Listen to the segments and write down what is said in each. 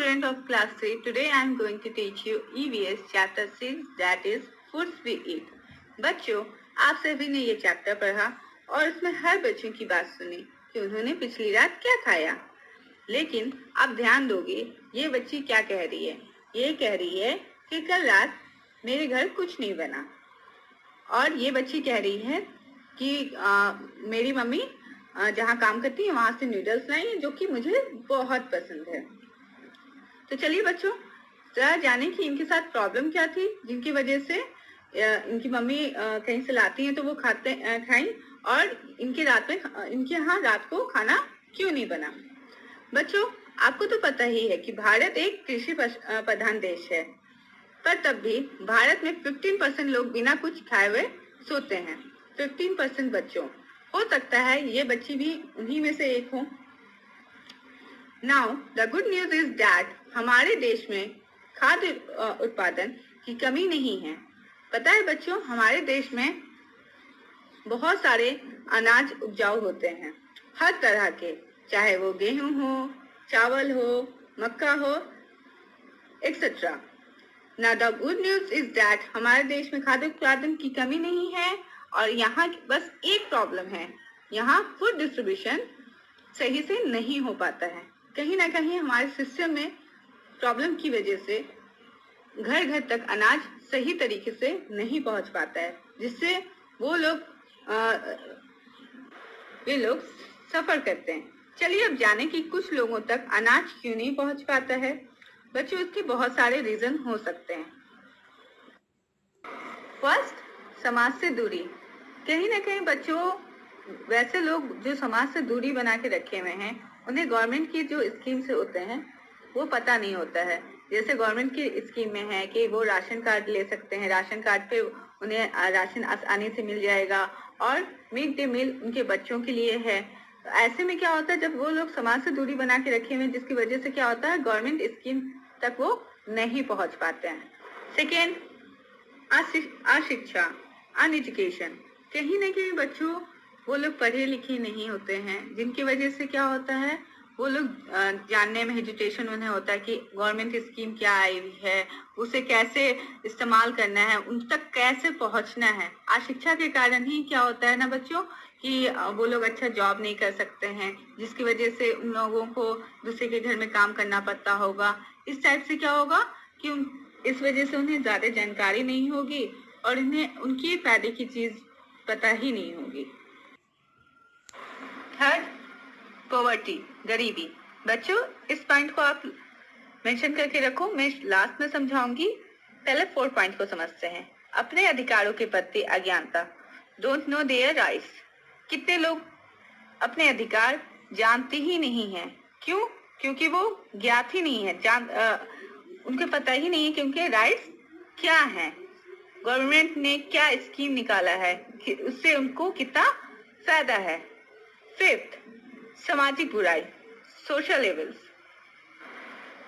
student of class 3. Today I am going to teach you EVS chapter 6, that is foods we eat. बच्चों, आप सभी ने ये chapter पढ़ा और उसमें हर बच्चों की बात सुनी कि उन्होंने पिछली रात क्या खाया। लेकिन आप ध्यान दोगे, ये बच्ची क्या कह रही है? ये कह रही है कि कल रात मेरे घर कुछ नहीं बना। और ये बच्ची कह रही है कि मेरी मम्मी जहाँ काम करती है वहां से नूडल्स लाई हैं, जो कि मुझे बहुत पसंद है। तो चलिए बच्चों, जरा जाने कि इनके साथ प्रॉब्लम क्या थी, जिनकी वजह से इनकी मम्मी कहीं से लाती हैं तो वो खाई, और इनके यहाँ रात को खाना क्यों नहीं बना। बच्चों, आपको तो पता ही है कि भारत एक कृषि प्रधान देश है, पर तब भी भारत में 15% लोग बिना कुछ खाए हुए सोते हैं। 15% बच्चों, हो सकता है ये बच्ची भी उन्हीं में से एक हो। Now the good news is that हमारे देश में खाद्य उत्पादन की कमी नहीं है। पता है बच्चों, हमारे देश में बहुत सारे अनाज उपजाऊ होते हैं, हर तरह के, चाहे वो गेहूं हो, चावल हो, मक्का हो, etcetera. Now the good news is that हमारे देश में खाद्य उत्पादन की कमी नहीं है, और यहाँ बस एक प्रॉब्लम है, यहाँ फूड डिस्ट्रीब्यूशन सही से नहीं हो पाता है। कहीं ना कहीं हमारे सिस्टम में प्रॉब्लम की वजह से घर घर तक अनाज सही तरीके से नहीं पहुंच पाता है, जिससे वे लोग सफर करते हैं। चलिए अब जाने कि कुछ लोगों तक अनाज क्यों नहीं पहुंच पाता है। बच्चों, इसके बहुत सारे रीजन हो सकते हैं। फर्स्ट, समाज से दूरी। कहीं ना कहीं बच्चों, वैसे लोग जो समाज से दूरी बना के रखे हुए हैं, उन्हें गवर्नमेंट की जो स्कीम से होते हैं वो पता नहीं होता है। जैसे गवर्नमेंट की स्कीम में है कि वो राशन कार्ड ले सकते हैं, राशन कार्ड पे उन्हें राशन आसानी से मिल जाएगा, और मिड डे मील उनके बच्चों के लिए है। तो ऐसे में क्या होता है, जब वो लोग समाज से दूरी बना के रखे हुए हैं, जिसकी वजह से क्या होता है, गवर्नमेंट स्कीम तक वो नहीं पहुंच पाते हैं। सेकेंड, अशिक्षा, अनएजुकेशन। कहीं ना कहीं बच्चों, वो लोग पढ़े लिखे नहीं होते हैं, जिनकी वजह से क्या होता है, वो लोग जानने में हेजिटेशन उन्हें होता है कि गवर्नमेंट स्कीम क्या आई हुई है, उसे कैसे इस्तेमाल करना है, उन तक कैसे पहुंचना है। अशिक्षा के कारण ही क्या होता है ना बच्चों, कि वो लोग अच्छा जॉब नहीं कर सकते हैं, जिसकी वजह से उन लोगों को दूसरे के घर में काम करना पड़ता होगा। इस टाइप से क्या होगा कि इस वजह से उन्हें ज्यादा जानकारी नहीं होगी और उन्हें उनकी फायदे की चीज पता ही नहीं होगी। थर्ड, पॉवर्टी, गरीबी। बच्चों, इस पॉइंट को आप मेंशन करके रखो, मैं लास्ट में समझाऊंगी। पहले 4 पॉइंट को समझते हैं। अपने अधिकारों के प्रति अज्ञानता, डोंट नो देयर राइट्स। कितने लोग अपने अधिकार जानते ही नहीं है। क्यों? क्योंकि वो ज्ञात ही नहीं है, उनको पता ही नहीं है कि उनके राइट्स क्या हैं, गवर्नमेंट ने क्या स्कीम निकाला है, कि उससे उनको कितना फायदा है। फिफ्थ, सामाजिक बुराई, सोशल एविल्स।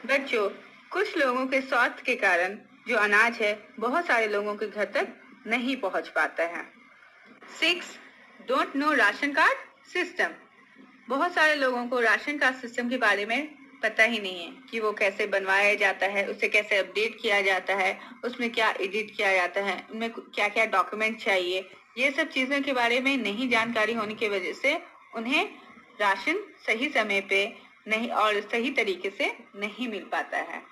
बच्चों, कुछ लोगों के स्वार्थ के कारण जो अनाज है बहुत सारे लोगों के घर तक नहीं पहुंच पाता है। 6, don't know ration card system. बहुत सारे लोगों को राशन कार्ड सिस्टम के बारे में पता ही नहीं है कि वो कैसे बनवाया जाता है, उसे कैसे अपडेट किया जाता है, उसमें क्या एडिट किया जाता है, उनमें क्या क्या डॉक्यूमेंट चाहिए। ये सब चीजों के बारे में नहीं जानकारी होने की वजह से उन्हें राशन सही समय पे नहीं और सही तरीके से नहीं मिल पाता है।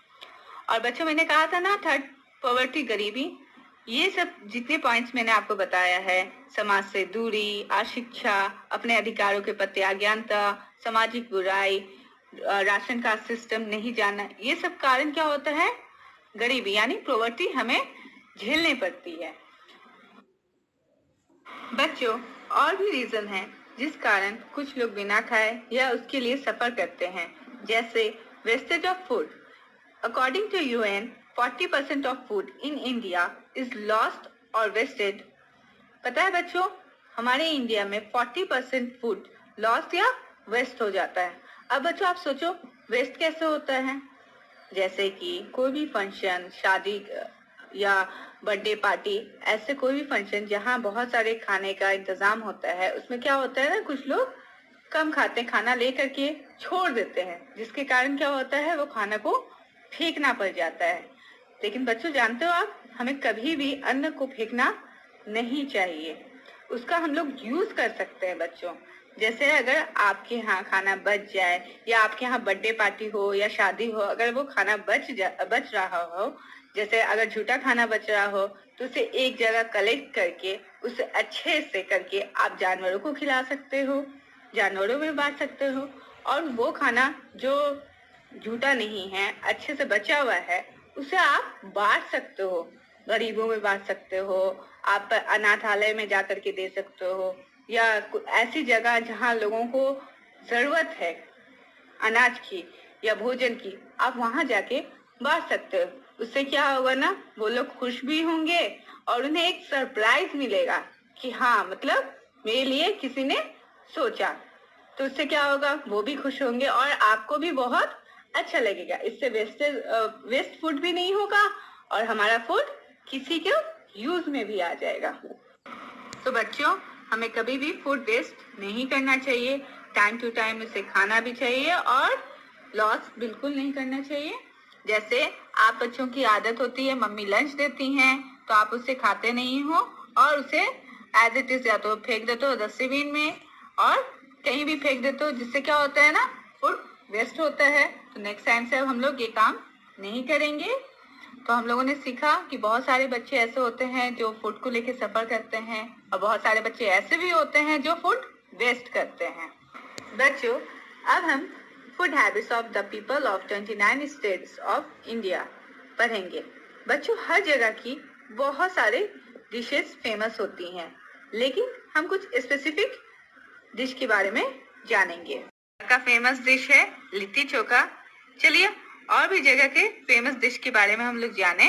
और बच्चों, मैंने कहा था ना, थर्ड, पॉवर्टी, गरीबी। ये सब जितने पॉइंट्स मैंने आपको बताया है, समाज से दूरी, अशिक्षा, अपने अधिकारों के प्रति अज्ञानता, सामाजिक बुराई, राशन कार्ड सिस्टम नहीं जानना, ये सब कारण क्या होता है, गरीबी यानी पॉवर्टी हमें झेलने पड़ती है। बच्चों, और भी रीजन है जिस कारण कुछ लोग बिना खाए या उसके लिए सफर करते हैं, जैसे wastage of food. According to UN, 40% of food in India is lost और वेस्टेड। पता है बच्चों, हमारे इंडिया में 40% फूड लॉस्ट या वेस्ट हो जाता है। अब बच्चों आप सोचो, वेस्ट कैसे होता है? जैसे कि कोई भी फंक्शन, शादी या बर्थडे पार्टी, ऐसे कोई भी फंक्शन जहाँ बहुत सारे खाने का इंतजाम होता है, उसमें क्या होता है ना, कुछ लोग कम खाते हैं, खाना लेकर के छोड़ देते हैं, जिसके कारण क्या होता है, वो खाना को फेंकना पड़ जाता है। लेकिन बच्चों जानते हो आप, हमें कभी भी अन्न को फेंकना नहीं चाहिए, उसका हम लोग यूज कर सकते हैं बच्चों। जैसे अगर आपके यहाँ खाना बच जाए या आपके यहाँ बर्थडे पार्टी हो या शादी हो, अगर वो खाना बच रहा हो, जैसे अगर झूठा खाना बच रहा हो, तो उसे एक जगह कलेक्ट करके उसे अच्छे से करके आप जानवरों को खिला सकते हो, जानवरों में बांट सकते हो। और वो खाना जो झूठा नहीं है, अच्छे से बचा हुआ है, उसे आप बांट सकते हो, गरीबों में बांट सकते हो, आप अनाथालय में जाकर के दे सकते हो, या ऐसी जगह जहाँ लोगों को जरूरत है अनाज की या भोजन की, आप वहां जाके बांट सकते हो। उससे क्या होगा ना, वो लोग खुश भी होंगे और उन्हें एक सरप्राइज मिलेगा कि हाँ, मतलब मेरे लिए किसी ने सोचा। तो उससे क्या होगा, वो भी खुश होंगे और आपको भी बहुत अच्छा लगेगा। इससे वेस्ट फूड भी नहीं होगा और हमारा फूड किसी के यूज में भी आ जाएगा। तो बच्चों, हमें कभी भी फूड वेस्ट नहीं करना चाहिए, टाइम टू टाइम उसे खाना भी चाहिए और लॉस बिल्कुल नहीं करना चाहिए। जैसे आप बच्चों की आदत होती है, मम्मी लंच देती हैं तो आप उसे खाते नहीं हो और उसे एज इट इज या तो फेंक देते हो डस्टबिन में और कहीं भी फेंक देते हो, जिससे क्या होता है ना, फूड वेस्ट होता है। तो नेक्स्ट टाइम से अब हम लोग ये काम नहीं करेंगे। तो हम लोगों ने सीखा कि बहुत सारे बच्चे ऐसे होते हैं जो फूड को लेके सफर करते हैं और बहुत सारे बच्चे ऐसे भी होते हैं जो फूड वेस्ट करते हैं। बच्चों, अब हम food habits of the people of 29 states of India पढ़ेंगे। बच्चों, हर जगह की बहुत सारे डिशेस फेमस होती हैं, लेकिन हम कुछ स्पेसिफिक डिश के बारे में जानेंगे। का फेमस डिश है लिट्टी चोखा। चलिए और भी जगह के फेमस डिश के बारे में हम लोग जाने।